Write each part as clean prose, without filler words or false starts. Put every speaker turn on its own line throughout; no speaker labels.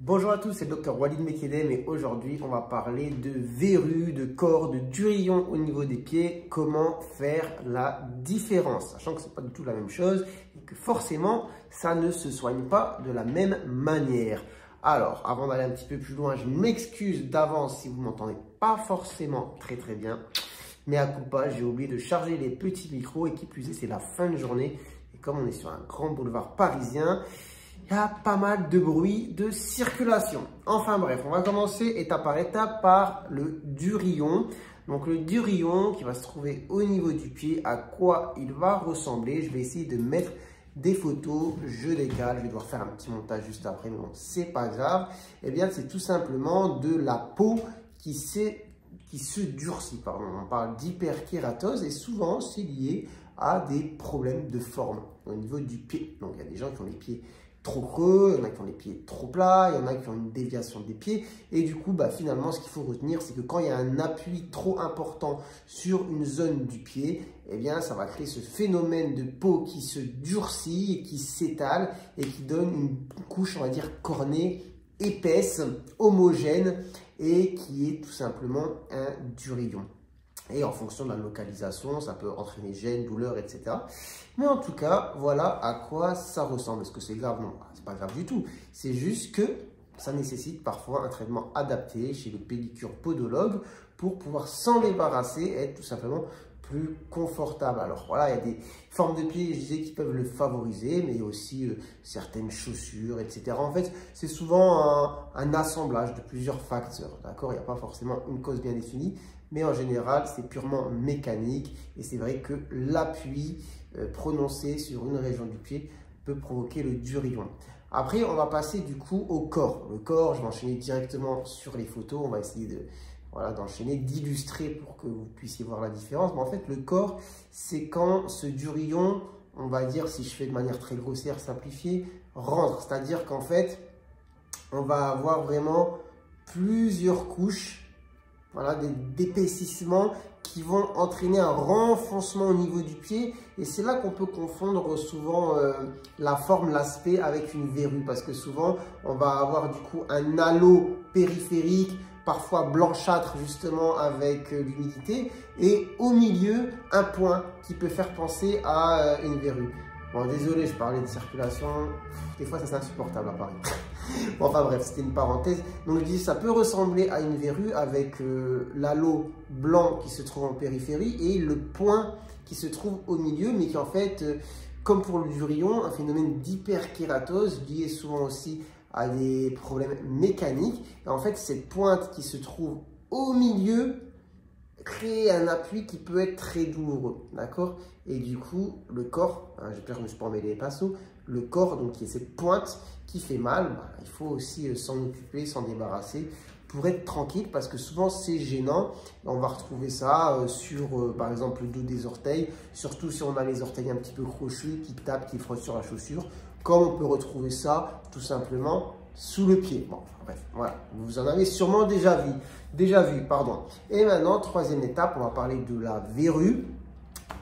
Bonjour à tous, c'est le Dr Walid Mekedem et aujourd'hui on va parler de verrues, de corps, de durillons au niveau des pieds, comment faire la différence, sachant que ce n'est pas du tout la même chose et que forcément ça ne se soigne pas de la même manière. Alors, avant d'aller un petit peu plus loin, je m'excuse d'avance si vous ne m'entendez pas forcément très bien, mais à coup pas, j'ai oublié de charger les petits micros et qui plus est, c'est la fin de journée et comme on est sur un grand boulevard parisien, il y a pas mal de bruit de circulation. Enfin bref, on va commencer étape par étape par le durillon. Donc le durillon qui va se trouver au niveau du pied, à quoi il va ressembler. Je vais essayer de mettre des photos, je décale, je vais devoir faire un petit montage juste après, mais bon, c'est pas grave. Eh bien, c'est tout simplement de la peau qui se durcit. Pardon. On parle d'hyperkératose et souvent c'est lié à des problèmes de forme au niveau du pied. Donc il y a des gens qui ont les pieds trop creux, il y en a qui ont les pieds trop plats, il y en a qui ont une déviation des pieds. Et du coup, finalement, ce qu'il faut retenir, c'est que quand il y a un appui trop important sur une zone du pied, eh bien, ça va créer ce phénomène de peau qui se durcit, et qui s'étale et qui donne une couche, on va dire, cornée, épaisse, homogène et qui est tout simplement un durillon. Et en fonction de la localisation, ça peut entraîner gêne, douleur, etc. Mais en tout cas, voilà à quoi ça ressemble. Est-ce que c'est grave? Non, c'est pas grave du tout. C'est juste que ça nécessite parfois un traitement adapté chez le pédicure podologue pour pouvoir s'en débarrasser et être tout simplement plus confortable. Alors voilà, il y a des formes de pieds, je disais, qui peuvent le favoriser, mais il y a aussi certaines chaussures, etc. En fait, c'est souvent un assemblage de plusieurs facteurs, d'accord? Il n'y a pas forcément une cause bien définie, mais en général, c'est purement mécanique et c'est vrai que l'appui prononcé sur une région du pied peut provoquer le durillon. Après, on va passer du coup au corps. Le corps, je vais enchaîner directement sur les photos, on va essayer de d'enchaîner, d'illustrer pour que vous puissiez voir la différence. Mais en fait, le corps, c'est quand ce durillon, on va dire, si je fais de manière très grossière, simplifiée, rentre. C'est-à-dire qu'en fait, on va avoir vraiment plusieurs couches, d'épaississement qui vont entraîner un renfoncement au niveau du pied. Et c'est là qu'on peut confondre souvent la forme, l'aspect avec une verrue. Parce que souvent, on va avoir du coup un halo périphérique, parfois blanchâtre justement avec l'humidité, et au milieu, un point qui peut faire penser à une verrue. Bon, désolé, je parlais de circulation, des fois ça c'est insupportable à Paris. Bon, enfin bref, c'était une parenthèse. Donc je dis, ça peut ressembler à une verrue avec l'halo blanc qui se trouve en périphérie et le point qui se trouve au milieu, mais qui en fait, comme pour le durillon, un phénomène d'hyperkératose lié souvent aussi à des problèmes mécaniques. Et en fait, cette pointe qui se trouve au milieu crée un appui qui peut être très douloureux, d'accord? Et du coup, le corps, j'espère que je ne me suis pas emmêlé les pinceaux, le corps, donc qui est cette pointe qui fait mal, il faut aussi s'en occuper, s'en débarrasser pour être tranquille, parce que souvent c'est gênant. On va retrouver ça sur, par exemple, le dos des orteils, surtout si on a les orteils un petit peu crochus, qui tapent, qui frottent sur la chaussure, comme on peut retrouver ça tout simplement sous le pied. Bon, bref, voilà, vous en avez sûrement déjà vu. Et maintenant, troisième étape, on va parler de la verrue,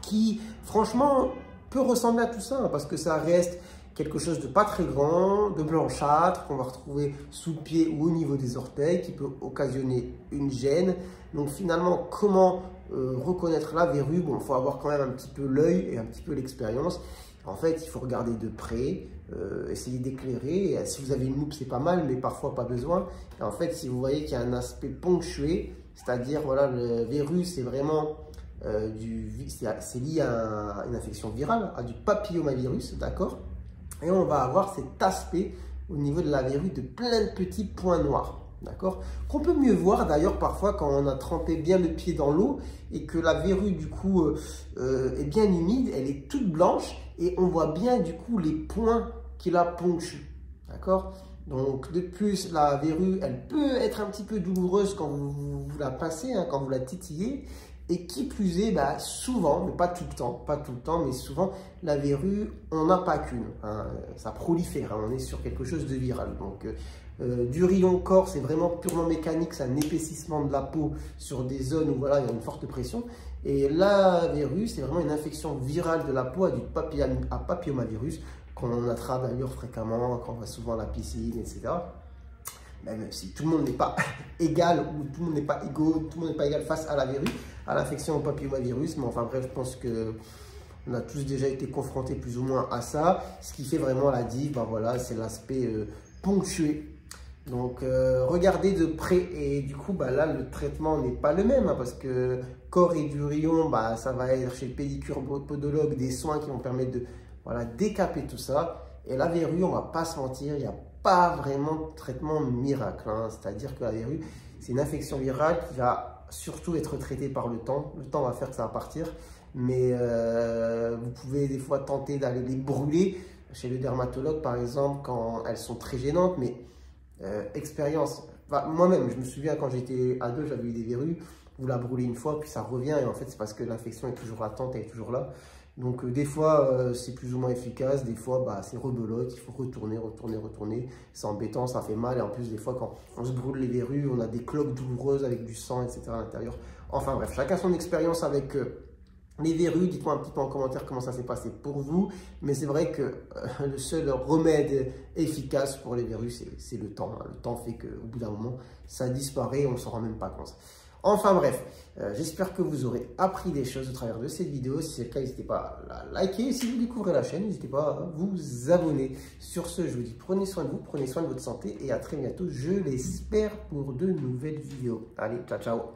qui franchement peut ressembler à tout ça, parce que ça reste quelque chose de pas très grand, de blanchâtre, qu'on va retrouver sous le pied ou au niveau des orteils, qui peut occasionner une gêne. Donc finalement, comment reconnaître la verrue? Bon, il faut avoir quand même un petit peu l'œil et un petit peu l'expérience. En fait, il faut regarder de près, essayer d'éclairer. Si vous avez une loupe, c'est pas mal, mais parfois pas besoin. Et en fait, si vous voyez qu'il y a un aspect ponctué, c'est-à-dire, voilà, le verrue, c'est vraiment c'est lié à une infection virale, à du papillomavirus, d'accord? Et on va avoir cet aspect au niveau de la verrue de plein de petits points noirs, d'accord? Qu'on peut mieux voir d'ailleurs parfois quand on a trempé bien le pied dans l'eau et que la verrue du coup est bien humide, elle est toute blanche et on voit bien du coup les points qui la ponctuent, d'accord? Donc de plus, la verrue, elle peut être un petit peu douloureuse quand vous la passez, quand vous la titillez. Et qui plus est, souvent, mais pas tout le temps, mais souvent, la verrue, on n'a pas qu'une. Ça prolifère, on est sur quelque chose de viral. Donc, durillon corps, c'est vraiment purement mécanique, c'est un épaississement de la peau sur des zones où voilà, il y a une forte pression. Et la verrue, c'est vraiment une infection virale de la peau à papillomavirus, qu'on attrape d'ailleurs fréquemment quand on va souvent à la piscine, etc. même si tout le monde n'est pas égal ou tout le monde n'est pas égaux, tout le monde n'est pas égal face à la verrue, à l'infection au papillomavirus. Mais enfin bref, je pense que on a tous déjà été confrontés plus ou moins à ça. Ce qui fait vraiment la diff, ben voilà, c'est l'aspect ponctué. Donc regardez de près et du coup bah, là le traitement n'est pas le même hein, parce que corps et durion, bah, ça va être chez le pédicure podologue des soins qui vont permettre de voilà, décaper tout ça. Et la verrue, on va pas se mentir, il n'y a pas vraiment de traitement miracle. Hein. C'est-à-dire que la verrue, c'est une infection virale qui va surtout être traitée par le temps. Le temps va faire que ça va partir. Mais vous pouvez des fois tenter d'aller les brûler chez le dermatologue par exemple quand elles sont très gênantes. Mais expérience, enfin, moi-même, je me souviens quand j'étais ado, j'avais eu des verrues, vous la brûlez une fois, puis ça revient, et en fait, c'est parce que l'infection est toujours latente, elle est toujours là. Donc, des fois, c'est plus ou moins efficace, des fois, bah, c'est rebelote, il faut retourner. C'est embêtant, ça fait mal, et en plus, des fois, quand on se brûle les verrues, on a des cloques douloureuses avec du sang, etc. à l'intérieur. Enfin bref, chacun son expérience avec les verrues. Dites-moi un petit peu en commentaire comment ça s'est passé pour vous. Mais c'est vrai que le seul remède efficace pour les verrues, c'est le temps. Le temps fait qu'au bout d'un moment, ça disparaît et on ne s'en rend même pas compte. Enfin bref, j'espère que vous aurez appris des choses au travers de cette vidéo. Si c'est le cas, n'hésitez pas à la liker. Si vous découvrez la chaîne, n'hésitez pas à vous abonner. Sur ce, je vous dis prenez soin de vous, prenez soin de votre santé et à très bientôt, je l'espère, pour de nouvelles vidéos. Allez, ciao, ciao!